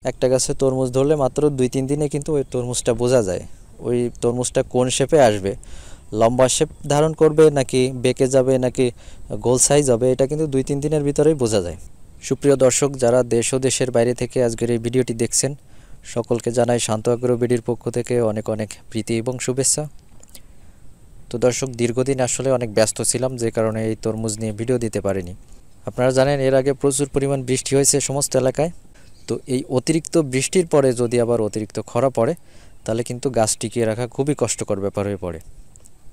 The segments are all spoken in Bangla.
একটা গাছে তরমুজ ধরলে মাত্র 2-3 দিনে কিন্তু ওই তরমুজটা বোঝা যায়, ওই তরমুজটা কোন শেপে আসবে, লম্বা শেপ ধারণ করবে নাকি বেঁকে যাবে নাকি গোল সাইজ হবে, এটা কিন্তু 2-3 দিনের ভিতরেই বোঝা যায়। সুপ্রিয় দর্শক, যারা দেশ ও দেশের বাইরে থেকে আজকের এই ভিডিওটি দেখছেন, সকলকে জানাই শান্ত আগ্রহ বিডির পক্ষ থেকে অনেক অনেক প্রীতি এবং শুভেচ্ছা। তো দর্শক, দীর্ঘদিন আসলে অনেক ব্যস্ত ছিলাম, যে কারণে এই তরমুজ নিয়ে ভিডিও দিতে পারিনি। আপনারা জানেন এর আগে প্রচুর পরিমাণ বৃষ্টি হয়েছে সমস্ত এলাকায়। তো এই অতিরিক্ত বৃষ্টির পরে যদি আবার অতিরিক্ত খরা পড়ে, তাহলে কিন্তু গাছ টিকিয়ে রাখা খুবই কষ্টকর ব্যাপার হয়ে পড়ে।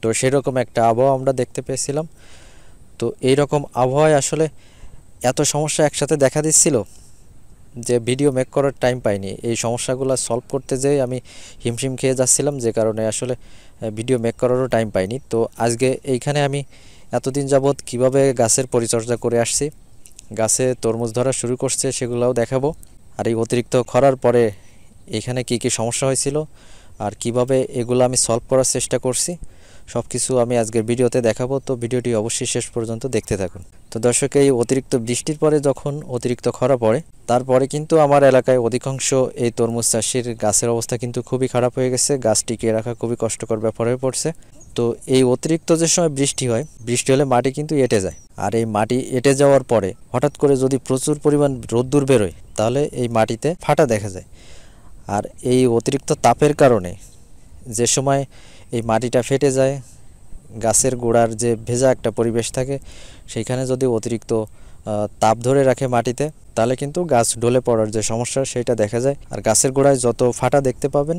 তো সেরকম একটা আবহাওয়া আমরা দেখতে পেয়েছিলাম। তো এই রকম আবহাওয়ায় আসলে এত সমস্যা একসাথে দেখা দিচ্ছিল যে ভিডিও মেক করার টাইম পাইনি। এই সমস্যাগুলো সলভ করতে যেয়ে আমি হিমশিম খেয়ে যাচ্ছিলাম, যে কারণে আসলে ভিডিও মেক করারও টাইম পাইনি। তো আজকে এইখানে আমি এতদিন যাবৎ কিভাবে গাছের পরিচর্যা করে আসছি, গাছে তরমুজ ধরা শুরু করছে, সেগুলোও দেখাবো। আর এই অতিরিক্ত খরার পরে এখানে কি কি সমস্যা হয়েছিল আর কিভাবে এগুলো আমি সলভ করার চেষ্টা করছি, সব কিছু আমি আজকের ভিডিওতে দেখাবো। তো ভিডিওটি অবশ্যই শেষ পর্যন্ত দেখতে থাকুন। তো দর্শক, এই অতিরিক্ত বৃষ্টির পরে যখন অতিরিক্ত খরা পড়ে, তারপরে কিন্তু আমার এলাকায় অধিকাংশ এই তরমুজ চাষির গাছের অবস্থা কিন্তু খুবই খারাপ হয়ে গেছে, গাছ টিকিয়ে রাখা খুবই কষ্টকর ব্যাপার হয়ে পড়ছে। তো এই অতিরিক্ত যে সময় বৃষ্টি হয়, বৃষ্টি হলে মাটি কিন্তু এঁটে যায়, আর এই মাটি এঁটে যাওয়ার পরে হঠাৎ করে যদি প্রচুর পরিমাণ রোদ্দুর বেরোয়, তাহলে এই মাটিতে ফাটা দেখা যায়। আর এই অতিরিক্ত তাপের কারণে যে সময় এই মাটিটা ফেটে যায়, গাছের গোড়ার যে ভেজা একটা পরিবেশ থাকে, সেইখানে যদি অতিরিক্ত তাপ ধরে রাখে মাটিতে, তাহলে কিন্তু গাছ ঢলে পড়ার যে সমস্যা সেটা দেখা যায়। আর গাছের গোড়ায় যত ফাটা দেখতে পাবেন,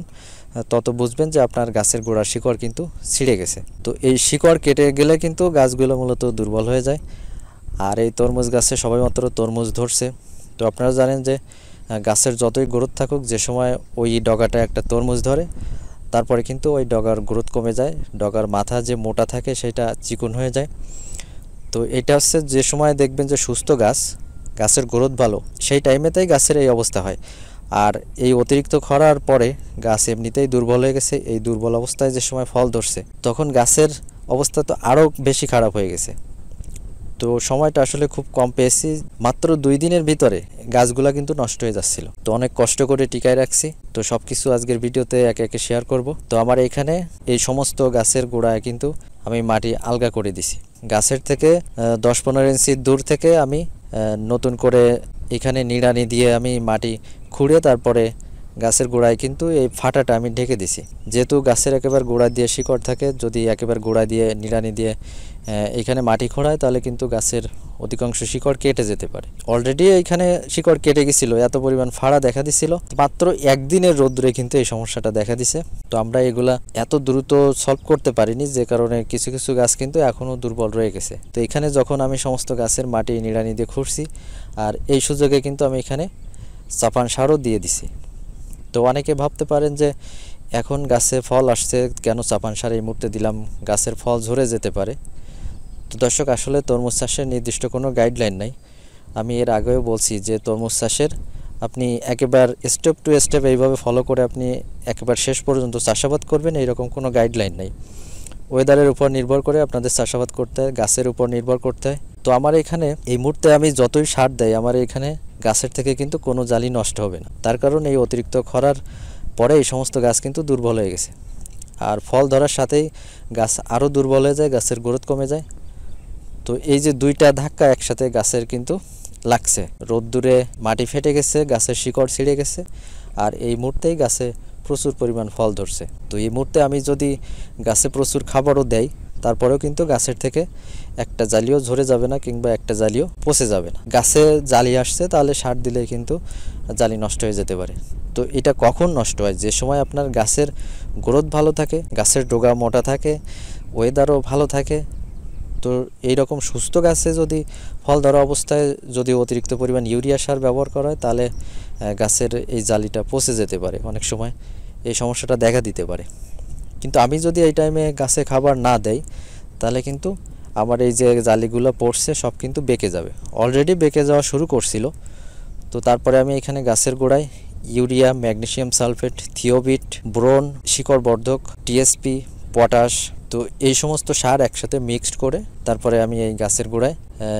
তত বুঝবেন যে আপনার গাছের গোড়ার শিকড় কিন্তু ছিঁড়ে গেছে। তো এই শিকড় কেটে গেলে কিন্তু গাছগুলো মূলত দুর্বল হয়ে যায়। আর এই তরমুজ গাছে সবেমাত্র তরমুজ ধরছে। তো আপনারা জানেন যে গাছের যতই গ্রোথ থাকুক, যে সময় ওই ডগাটা একটা তরমুজ ধরে, তারপরে কিন্তু ওই ডগার গ্রোথ কমে যায়, ডগার মাথা যে মোটা থাকে সেটা চিকন হয়ে যায়। তো এটা হচ্ছে যে সময় দেখবেন যে সুস্থ গাছ, গাছের গ্রোথ ভালো, সেই টাইমেতেই গাছের এই অবস্থা হয়। আর এই অতিরিক্ত খরার পরে গাছ এমনিতেই দুর্বল হয়ে গেছে, এই দুর্বল অবস্থায় যে সময় ফল ধরছে, তখন গাছের অবস্থা তো আরও বেশি খারাপ হয়ে গেছে। তো সময়টা আসলে খুব কম পেয়েছি, মাত্র 2 দিনের ভিতরে গাছগুলা কিন্তু নষ্ট হয়ে যাচ্ছিল। তো অনেক কষ্ট করে টিকায় রাখছি। তো সব কিছু আজকের ভিডিওতে একে একে শেয়ার করব। তো আমার এখানে এই সমস্ত গাছের গোড়ায় কিন্তু আমি মাটি আলগা করে দিছি। গাছের থেকে 10-15 ইঞ্চি দূর থেকে আমি নতুন করে এখানে নিড়ানি দিয়ে আমি মাটি খুঁড়ে তারপরে গাছের গোড়ায় কিন্তু এই ফাটাটা আমি ঢেকে দিছি। যেহেতু গাছের একেবারে গোড়া দিয়ে শিকড় থাকে, যদি একেবারে গোড়া দিয়ে নিড়ানি দিয়ে এখানে মাটি খোঁড়ায়, তাহলে কিন্তু গাছের অধিকাংশ শিকড় কেটে যেতে পারে। অলরেডি এইখানে শিকড় কেটে গেছিলো, এত পরিমাণ ফাড়া দেখা দিছিল। মাত্র একদিনের রোদ্রে কিন্তু এই সমস্যাটা দেখা দিছে। তো আমরা এগুলা এত দ্রুত সলভ করতে পারিনি, যে কারণে কিছু কিছু গাছ কিন্তু এখনও দুর্বল রয়ে গেছে। তো এখানে যখন আমি সমস্ত গাছের মাটি নিড়ানি দিয়ে খুঁড়ছি, আর এই সুযোগে কিন্তু আমি এখানে চাপান সারও দিয়ে দিছি। তো অনেকে ভাবতে পারেন যে এখন গাছে ফল আসছে, কেন চাপান সার এই মুহূর্তে দিলাম, গাছের ফল ঝরে যেতে পারে। তো দর্শক, আসলে তরমুজ চাষের নির্দিষ্ট কোনো গাইডলাইন নাই। আমি এর আগেও বলছি যে তরমুজ চাষের আপনি একেবারে স্টেপ টু স্টেপ এইভাবে ফলো করে আপনি একেবারে শেষ পর্যন্ত চাষাবাদ করবেন, এইরকম কোনো গাইডলাইন নাই। ওয়েদারের উপর নির্ভর করে আপনাদের চাষাবাদ করতে হয়, গাছের উপর নির্ভর করতে হয়। তো আমার এখানে এই মুহূর্তে আমি যতই সার দেয়, আমার এখানে গাছের থেকে কিন্তু কোনো জালি নষ্ট হবে না। তার কারণ এই অতিরিক্ত খরার পরে এই সমস্ত গাছ কিন্তু দুর্বল হয়ে গেছে, আর ফল ধরার সাথেই গাছ আরও দুর্বল হয়ে যায়, গাছের গ্রোথ কমে যায়। তো এই যে দুইটা ধাক্কা একসাথে গাছের কিন্তু লাগছে, রোদ্দুরে মাটি ফেটে গেছে, গাছের শিকড় ছিঁড়ে গেছে, আর এই মুহূর্তেই গাছে প্রচুর পরিমাণ ফল ধরছে। তো এই মুহূর্তে আমি যদি গাছে প্রচুর খাবারও দেই, তারপরেও কিন্তু গাছের থেকে একটা জালিও ঝরে যাবে না, কিংবা একটা জালিও পচে যাবে না। গাছে জালি আসছে, তাহলে সার দিলে কিন্তু জালি নষ্ট হয়ে যেতে পারে। তো এটা কখন নষ্ট হয়? যে সময় আপনার গাছের গ্রোথ ভালো থাকে, গাছের ডগা মোটা থাকে, ওয়েদারও ভালো থাকে। তো এইরকম সুস্থ গাছে যদি ফল ধরা অবস্থায় যদি অতিরিক্ত পরিমাণ ইউরিয়া সার ব্যবহার করা হয়, তাহলে গাছের এই জালিটা পচে যেতে পারে, অনেক সময় এই সমস্যাটা দেখা দিতে পারে। কিন্তু আমি যদি এই টাইমে গাছে খাবার না দেই, তাহলে কিন্তু আমার এই যে জালিগুলো পড়ছে সব কিন্তু বেঁকে যাবে, অলরেডি বেঁকে যাওয়া শুরু করছিল। তো তারপরে আমি এখানে গাছের গোড়ায় ইউরিয়া, ম্যাগনেসিয়াম সালফেট, থিওবিট, বোরন, শিকড় বর্ধক, টিএসপি, পটাশ, তো এই সমস্ত সার একসাথে মিক্সড করে তারপরে আমি এই গাছের গোড়ায়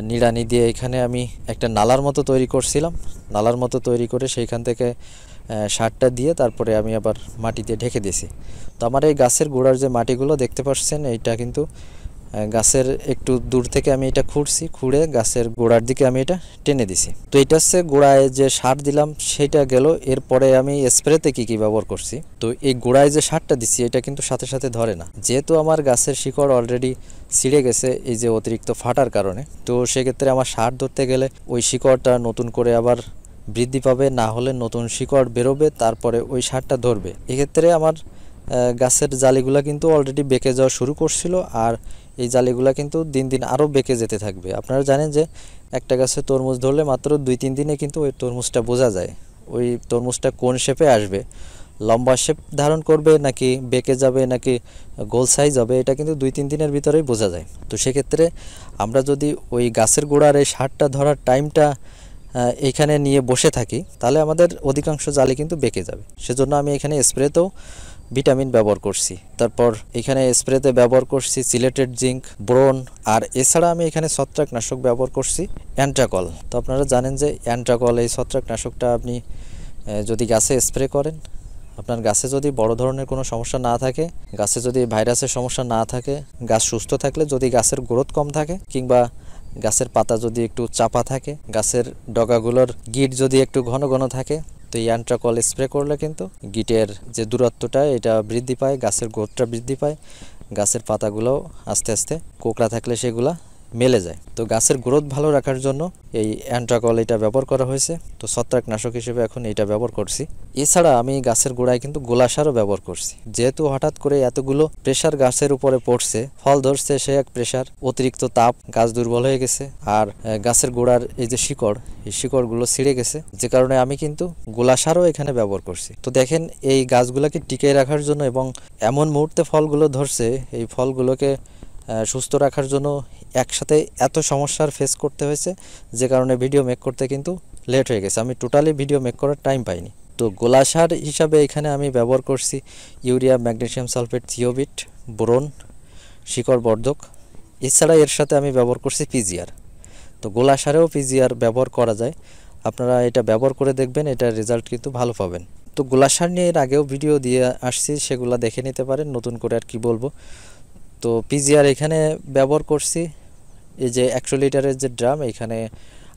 নিড়ানি দিয়ে এখানে আমি একটা নালার মতো তৈরি করছিলাম। নালার মতো তৈরি করে সেইখান থেকে সারটা দিয়ে তারপরে আমি আবার মাটি দিয়ে ঢেকে দিয়েছি। তো আমার এই গাছের গোড়ার যে মাটিগুলো দেখতে পাচ্ছেন, এইটা কিন্তু গাছের একটু দূর থেকে আমি এটা খুঁড়ে গাছের গোড়ার দিকে আমি এটা টেনে দিছি। তো এটা হচ্ছে গোড়ায় যে সার দিলাম সেটা গেল। এরপরে আমি স্প্রেতে কি ব্যবহার করছি, তো এই গোড়ায় যে সারটা দিচ্ছি এটা কিন্তু সাথে সাথে ধরে না, যেহেতু আমার গাছের শিকড় অলরেডি ছিঁড়ে গেছে এই যে অতিরিক্ত ফাটার কারণে। তো সেক্ষেত্রে আমার সার ধরতে গেলে ওই শিকড়টা নতুন করে আবার বৃদ্ধি পাবে, না হলে নতুন শিকড় বেরোবে, তারপরে ওই সারটা ধরবে। এক্ষেত্রে আমার গাছের জালিগুলা কিন্তু অলরেডি বেঁকে যাওয়া শুরু করছিল, আর এই জালিগুলা কিন্তু দিন দিন আরও বেঁকে যেতে থাকবে। আপনারা জানেন যে একটা গাছে তরমুজ ধরলে মাত্র 2-3 দিনে কিন্তু ওই তরমুজটা বোঝা যায়, ওই তরমুজটা কোন শেপে আসবে, লম্বা শেপ ধারণ করবে নাকি বেঁকে যাবে নাকি গোল সাইজ হবে, এটা কিন্তু 2-3 দিনের ভিতরেই বোঝা যায়। তো সেক্ষেত্রে আমরা যদি ওই গাছের গোড়ার এই সারটা ধরার টাইমটা এইখানে নিয়ে বসে থাকি, তাহলে আমাদের অধিকাংশ জালি কিন্তু বেঁকে যাবে। সেজন্য আমি এখানে স্প্রেতেও ভিটামিন ব্যবহার করছি, তারপর এখানে স্প্রেতে ব্যবহার করছি সিলেটেড জিঙ্ক, বোরন, আর এছাড়া আমি এখানে ছত্রাকনাশক ব্যবহার করছি অ্যান্ট্রাকল। তো আপনারা জানেন যে অ্যান্ট্রাকল এই ছত্রাকনাশকটা আপনি যদি গাছে স্প্রে করেন, আপনার গাছে যদি বড় ধরনের কোনো সমস্যা না থাকে, গাছে যদি ভাইরাসের সমস্যা না থাকে, গাছ সুস্থ থাকলে, যদি গাছের গ্রোথ কম থাকে কিংবা গাছের পাতা যদি একটু চাপা থাকে, গাছের ডগাগুলোর গিট যদি একটু ঘন ঘন থাকে, তো এই অ্যান্ট্রাকল স্প্রে করলে কিন্তু গিটের যে দূরত্বটা এটা বৃদ্ধি পায়, গাছের গ্রোথটা বৃদ্ধি পায়, গাছের পাতাগুলো আস্তে আস্তে কোঁকড়া থাকলে সেগুলা মেলে যায়। তো গাছের গ্রোথ ভালো রাখার জন্য এই অ্যান্ট্রাকল এটা ব্যবহার করা হয়েছে। তো ছত্রাকনাশক হিসেবে এখন এটা ব্যবহার করছি। এছাড়া আমি গাছের গোড়ায় কিন্তু গোলা সারও ব্যবহার করছি, যেহেতু হঠাৎ করে এতগুলো প্রেশার গাছের উপরে পড়ছে, ফল ধরছে, সে এক প্রেশার, অতিরিক্ত তাপ, গাছ দুর্বল হয়ে গেছে, আর গাছের গোড়ার এই যে শিকড়, এই শিকড়গুলো ছিঁড়ে গেছে, যে কারণে আমি কিন্তু গোলা সারও এখানে ব্যবহার করছি। তো দেখেন এই গাছগুলোকে টিকিয়ে রাখার জন্য এবং এমন মুহূর্তে ফলগুলো ধরছে, এই ফলগুলোকে সুস্থ রাখার জন্য একসাথে এত সমস্যার ফেস করতে হয়েছে, যে কারণে ভিডিও মেক করতে কিন্তু লেট হয়ে গেছে, আমি টোটালি ভিডিও মেক করার টাইম পাইনি। তো গোলা সার হিসাবে এখানে আমি ব্যবহার করছি ইউরিয়া, ম্যাগনেসিয়াম সালফেট, থিওবিট, বোরন, শিকড় বর্ধক। এছাড়া এর সাথে আমি ব্যবহার করছি পিজিআর। তো গোলা সারেও পিজিআর ব্যবহার করা যায়, আপনারা এটা ব্যবহার করে দেখবেন, এটার রেজাল্ট কিন্তু ভালো পাবেন। তো গোলা সার নিয়ে এর আগেও ভিডিও দিয়ে আসছি, সেগুলো দেখে নিতে পারেন, নতুন করে আর কি বলবো। তো পিজিআর এখানে ব্যবহার করছি, এই যে 100 লিটারের যে ড্রাম, এখানে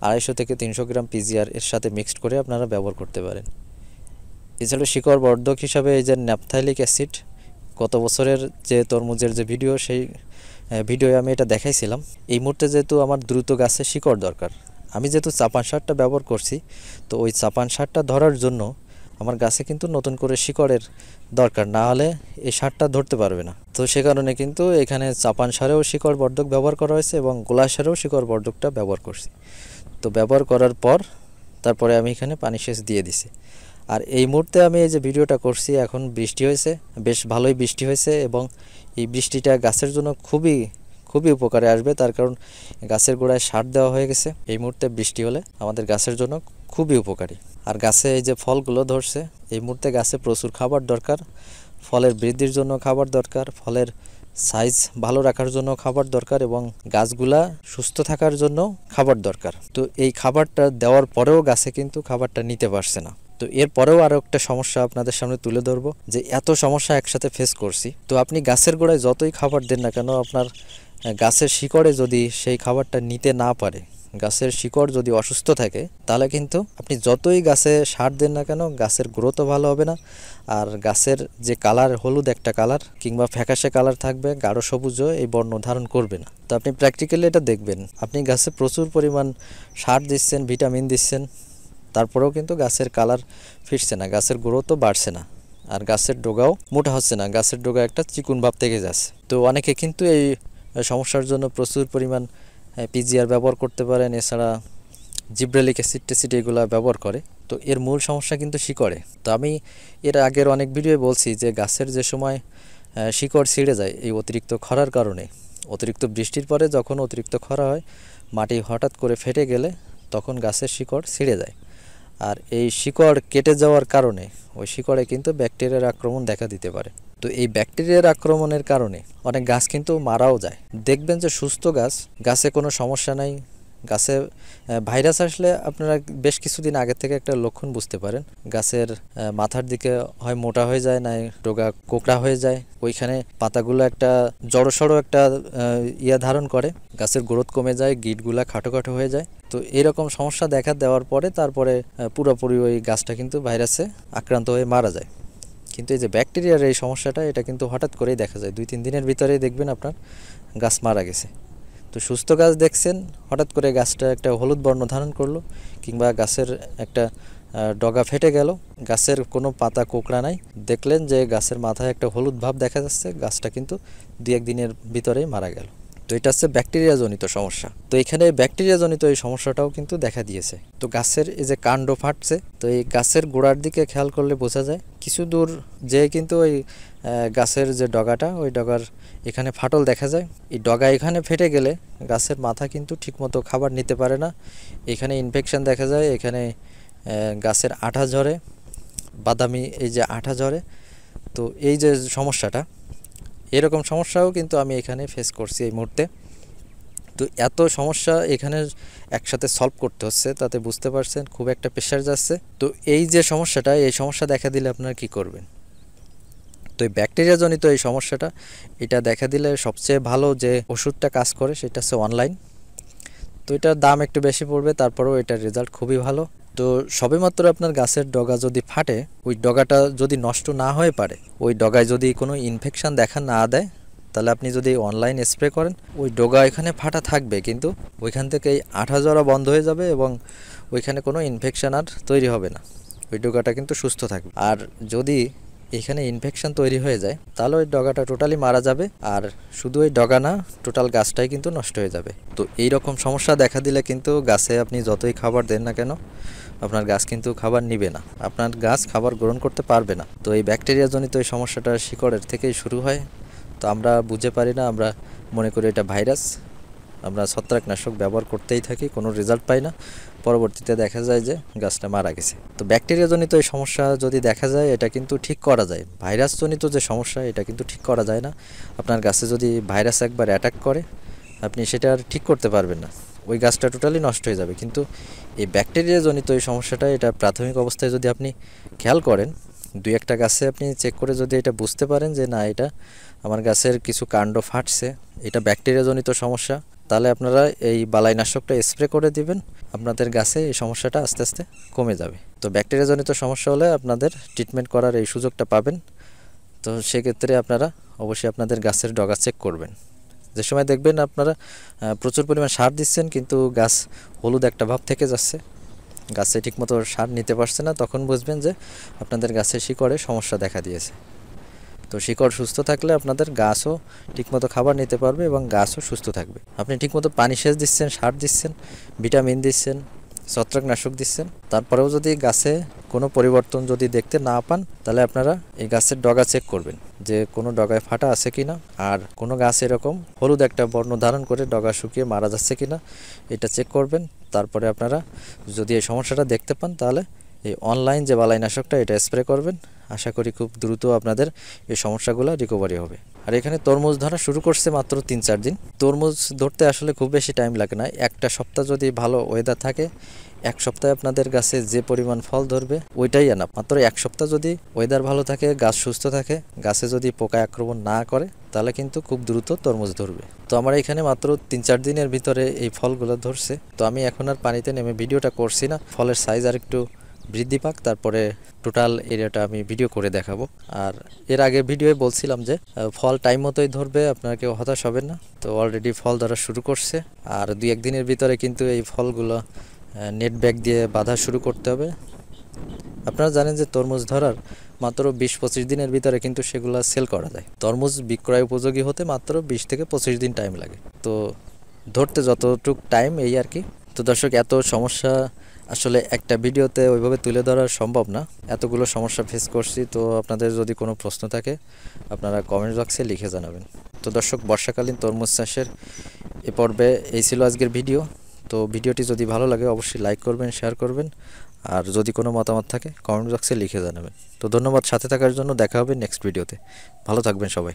250 থেকে 300 গ্রাম পিজিআর এর সাথে মিক্সড করে আপনারা ব্যবহার করতে পারেন। এছাড়া শিকড় বর্ধক হিসাবে এই যে ন্যাপথালিক অ্যাসিড, গত বছরের যে তরমুজের যে ভিডিও, সেই ভিডিওয়ে আমি এটা দেখাইছিলাম। এই মুহূর্তে যেহেতু আমার দ্রুত গাছে শিকড় দরকার, আমি যেহেতু চাপান সারটা ব্যবহার করছি, তো ওই চাপান সারটা ধরার জন্য আমার গাছে কিন্তু নতুন করে শিকড়ের দরকার, না হলে এই সারটা ধরতে পারবে না। তো সে কারণে কিন্তু এখানে চাপান সারেও শিকড় বর্ধক ব্যবহার করা হয়েছে এবং গোলা সারেও শিকড় বর্ধকটা ব্যবহার করছি। তো ব্যবহার করার পর তারপরে আমি এখানে পানি সেচ দিয়ে দিছি। আর এই মুহূর্তে আমি এই যে ভিডিওটা করছি, এখন বৃষ্টি হয়েছে, বেশ ভালোই বৃষ্টি হয়েছে, এবং এই বৃষ্টিটা গাছের জন্য খুবই উপকারে আসবে, তার কারণ গাছের গোড়ায় সার দেওয়া হয়ে গেছে। এই মুহূর্তে বৃষ্টি হলে আমাদের গাছের জন্য খুবই উপকারী। আর গাছে এই যে ফলগুলো ধরছে, এই মুহূর্তে গাছে প্রচুর খাবার দরকার, ফলের বৃদ্ধির জন্য খাবার দরকার, ফলের সাইজ ভালো রাখার জন্য খাবার দরকার, এবং গাছগুলা সুস্থ থাকার জন্য খাবার দরকার। তো এই খাবারটা দেওয়ার পরেও গাছে কিন্তু খাবারটা নিতে পারছে না। তো এরপরেও আরও একটা সমস্যা আপনাদের সামনে তুলে ধরবো, যে এত সমস্যা একসাথে ফেস করছি। তো আপনি গাছের গোড়ায় যতই খাবার দেন না কেন, আপনার গাছের শিকড়ে যদি সেই খাবারটা নিতে না পারে, গাছের শিকড় যদি অসুস্থ থাকে, তাহলে কিন্তু আপনি যতই গাছে সার দেন না কেন, গাছের গ্রোথও ভালো হবে না। আর গাছের যে কালার, হলুদ একটা কালার কিংবা ফ্যাকাশে কালার থাকবে, গাঢ় সবুজও এই বর্ণ ধারণ করবে না। তো আপনি প্র্যাকটিক্যালি এটা দেখবেন, আপনি গাছে প্রচুর পরিমাণ সার দিচ্ছেন, ভিটামিন দিচ্ছেন, তারপরেও কিন্তু গাছের কালার ফিরছে না, গাছের গ্রোথও বাড়ছে না, আর গাছের ডোগাও মোটা হচ্ছে না, গাছের ডোগা একটা চিকুন ভাব থেকে যাচ্ছে। তো অনেকে কিন্তু এই সমস্যার জন্য প্রচুর পরিমাণ পিজিআর ব্যবহার করতে পারেন, এছাড়া জিব্রেলিক অ্যাসিড ট্যাসিড এগুলো ব্যবহার করে। তো এর মূল সমস্যা কিন্তু শিকড়ে। তো আমি এর আগের অনেক ভিডিওয়ে বলছি যে গাছের যে সময় শিকড় ছিঁড়ে যায় এই অতিরিক্ত খরার কারণে, অতিরিক্ত বৃষ্টির পরে যখন অতিরিক্ত খরা হয়, মাটি হঠাৎ করে ফেটে গেলে তখন গাছের শিকড় ছিঁড়ে যায়। আর এই শিকড় কেটে যাওয়ার কারণে ওই শিকড়ে কিন্তু ব্যাকটেরিয়ার আক্রমণ দেখা দিতে পারে। তো এই ব্যাকটেরিয়ার আক্রমণের কারণে অনেক গাছ কিন্তু মারাও যায়। দেখবেন যে সুস্থ গাছে কোনো সমস্যা নাই, গাছে ভাইরাস আসলে আপনারা বেশ কিছুদিন আগে থেকে একটা লক্ষণ বুঝতে পারেন। গাছের মাথার দিকে হয় মোটা হয়ে যায়, না ডগা কোকড়া হয়ে যায়, ওইখানে পাতাগুলো একটা জড়সড় একটা ইয়া ধারণ করে, গাছের গ্রোথ কমে যায়, গিটগুলা খাটো খাটো হয়ে যায়। তো এরকম সমস্যা দেখা দেওয়ার পরে তারপরে পুরোপুরি ওই গাছটা কিন্তু ভাইরাসে আক্রান্ত হয়ে মারা যায়। কিন্তু এই যে ব্যাকটেরিয়ার এই সমস্যাটা, এটা কিন্তু হঠাৎ করেই দেখা যায়, 2-3 দিনের ভিতরেই দেখবেন আপনার গাছ মারা গেছে। তো সুস্থ গাছ দেখছেন, হঠাৎ করে গাছটা একটা হলুদ বর্ণ ধারণ করলো, কিংবা গাছের একটা ডগা ফেটে গেল, গাছের কোনো পাতা কোঁকড়া নাই, দেখলেন যে গাছের মাথায় একটা হলুদ ভাব দেখা যাচ্ছে, গাছটা কিন্তু 2-1 দিনের ভিতরেই মারা গেল। তো এটা হচ্ছে ব্যাকটেরিয়া জনিত সমস্যা। তো এখানে ব্যাকটেরিয়া জনিত এই সমস্যাটাও কিন্তু দেখা দিয়েছে। তো গাছের এই যে কাণ্ড ফাটছে, তো এই গাছের গোড়ার দিকে খেয়াল করলে বোঝা যায়, কিছু দূর যে কিন্তু ওই গাছের যে ডগাটা, ওই ডগার এখানে ফাটল দেখা যায়। এই ডগা এখানে ফেটে গেলে গাছের মাথা কিন্তু ঠিকমতো খাবার নিতে পারে না, এখানে ইনফেকশন দেখা যায়, এখানে গাছের আঠা ঝরে, বাদামি এই যে আঠা ঝরে। তো এই যে সমস্যাটা, এরকম সমস্যাও কিন্তু আমি এখানে ফেস করছি এই মুহূর্তে। তো এত সমস্যা এখানে একসাথে সলভ করতে হচ্ছে, তাতে বুঝতে পারছেন খুব একটা প্রেশার যাচ্ছে। তো এই যে সমস্যাটা, এই সমস্যা দেখা দিলে আপনারা কি করবেন? তো এই ব্যাকটেরিয়া জনিত এই সমস্যাটা, এটা দেখা দিলে সবচেয়ে ভালো যে ওষুধটা কাজ করে সেটা হচ্ছে অনলাইন। তো এটার দাম একটু বেশি পড়বে, তারপরেও এটার রেজাল্ট খুবই ভালো। তো সবেমাত্র আপনার গাছের ডগা যদি ফাটে, ওই ডগাটা যদি নষ্ট না হয়ে পারে, ওই ডগায় যদি কোনো ইনফেকশান দেখা না দেয়, তাহলে আপনি যদি অনলাইন স্প্রে করেন, ওই ডগা এখানে ফাটা থাকবে, কিন্তু ওইখান থেকে এই আঠা ঝরা বন্ধ হয়ে যাবে এবং ওইখানে কোনো ইনফেকশান আর তৈরি হবে না, ওই ডগাটা কিন্তু সুস্থ থাকবে। আর যদি এখানে ইনফেকশন তৈরি হয়ে যায়, তাহলে ওই ডগাটা টোটালি মারা যাবে, আর শুধু ওই ডগা না, টোটাল গাছটাই কিন্তু নষ্ট হয়ে যাবে। তো এই রকম সমস্যা দেখা দিলে কিন্তু গাছে আপনি যতই খাবার দেন না কেন, আপনার গাছ কিন্তু খাবার নিবে না, আপনার গাছ খাবার গ্রহণ করতে পারবে না। তো এই ব্যাকটেরিয়া জনিত এই সমস্যাটা শিকড়ের থেকেই শুরু হয়। তো আমরা বুঝে পারি না, আমরা মনে করি এটা ভাইরাস, আমরা ছত্রাকনাশক ব্যবহার করতেই থাকি, কোনো রেজাল্ট পাই না, পরবর্তীতে দেখা যায় যে গাছটা মারা গেছে। তো ব্যাকটেরিয়া জনিত এই সমস্যা যদি দেখা যায়, এটা কিন্তু ঠিক করা যায়। ভাইরাস জনিত যে সমস্যা, এটা কিন্তু ঠিক করা যায় না। আপনার গাছে যদি ভাইরাস একবার অ্যাটাক করে, আপনি সেটা আর ঠিক করতে পারবেন না, ওই গাছটা টোটালি নষ্ট হয়ে যাবে। কিন্তু এই ব্যাকটেরিয়া জনিত এই সমস্যাটা, এটা প্রাথমিক অবস্থায় যদি আপনি খেয়াল করেন, 2-1টা গাছে আপনি চেক করে যদি এটা বুঝতে পারেন যে না, এটা আমার গাছের কিছু কাণ্ড ফাটছে, এটা ব্যাকটেরিয়া জনিত সমস্যা, তাহলে আপনারা এই বালাইনাশকটা স্প্রে করে দিবেন, আপনাদের গাছে এই সমস্যাটা আস্তে আস্তে কমে যাবে। তো ব্যাকটেরিয়া জনিত সমস্যা হলে আপনাদের ট্রিটমেন্ট করার এই সুযোগটা পাবেন। তো সেক্ষেত্রে আপনারা অবশ্যই আপনাদের গাছের ডগা চেক করবেন। যে সময় দেখবেন আপনারা প্রচুর পরিমাণ সার দিচ্ছেন, কিন্তু গাছ হলুদ একটা ভাব থেকে যাচ্ছে, গাছে ঠিকমতো সার নিতে পারছে না, তখন বুঝবেন যে আপনাদের গাছের শিকড়ে সমস্যা দেখা দিয়েছে। তো শিকড় সুস্থ থাকলে আপনাদের গাছও ঠিকমতো খাবার নিতে পারবে এবং গাছও সুস্থ থাকবে। আপনি ঠিকমতো পানি সেচ দিচ্ছেন, সার দিচ্ছেন, ভিটামিন দিচ্ছেন, ছত্রাকনাশক দিচ্ছেন, তারপরেও যদি গাছে কোনো পরিবর্তন যদি দেখতে না পান, তাহলে আপনারা এই গাছের ডগা চেক করবেন যে কোনো ডগায় ফাটা আছে কিনা, আর কোনো গাছ এরকম হলুদ একটা বর্ণ ধারণ করে ডগা শুকিয়ে মারা যাচ্ছে কিনা, এটা চেক করবেন। তারপরে আপনারা যদি এই সমস্যাটা দেখতে পান, তাহলে এই অনলাইন যে বালাইনাশকটা, এটা স্প্রে করবেন। আশা করি খুব দ্রুত আপনাদের এই সমস্যাগুলো রিকভারি হবে। আর এখানে তরমুজ ধরা শুরু করছে মাত্র 3-4 দিন। তরমুজ ধরতে আসলে খুব বেশি টাইম লাগে না, একটা সপ্তাহ যদি ভালো ওয়েদার থাকে, 1 সপ্তাহে আপনাদের গাছে যে পরিমাণ ফল ধরবে ওইটাই আনা। মাত্র 1 সপ্তাহ যদি ওয়েদার ভালো থাকে, গাছ সুস্থ থাকে, গাছে যদি পোকা আক্রমণ না করে, তাহলে কিন্তু খুব দ্রুত তরমুজ ধরবে। তো আমার এখানে মাত্র 3-4 দিনের ভিতরে এই ফলগুলো ধরছে। তো আমি এখন আর পানিতে নেমে ভিডিওটা করছি না, ফলের সাইজ আর একটু বৃদ্ধি পাক, তারপরে টোটাল এরিয়াটা আমি ভিডিও করে দেখাবো। আর এর আগে ভিডিওয়ে বলছিলাম যে ফল টাইম মতোই ধরবে, আপনারা কেউ হতাশ হবেন না। তো অলরেডি ফল ধরা শুরু করছে, আর 2-1 দিনের ভিতরে কিন্তু এই ফলগুলো নেট ব্যাগ দিয়ে বাঁধা শুরু করতে হবে। আপনারা জানেন যে তরমুজ ধরার মাত্র 20-25 দিনের ভিতরে কিন্তু সেগুলো সেল করা যায়। তরমুজ বিক্রয় উপযোগী হতে মাত্র 20 থেকে 25 দিন টাইম লাগে। তো ধরতে যতটুক টাইম, এই আর কি। তো দর্শক, এত সমস্যা আসলে একটা ভিডিওতে ওইভাবে তুলে ধরা সম্ভব না, এতগুলো সমস্যা ফেস করছি। তো আপনাদের যদি কোনো প্রশ্ন থাকে, আপনারা কমেন্ট বক্সে লিখে জানাবেন। তো দর্শক, বর্ষাকালীন তরমুজ চাষের এ পর্বে এই ছিল আজকের ভিডিও। তো ভিডিওটি যদি ভালো লাগে অবশ্যই লাইক করবেন, শেয়ার করবেন, আর যদি কোনো মতামত থাকে কমেন্ট বক্সে লিখে জানাবেন। তো ধন্যবাদ সাথে থাকার জন্য, দেখা হবে নেক্সট ভিডিওতে। ভালো থাকবেন সবাই।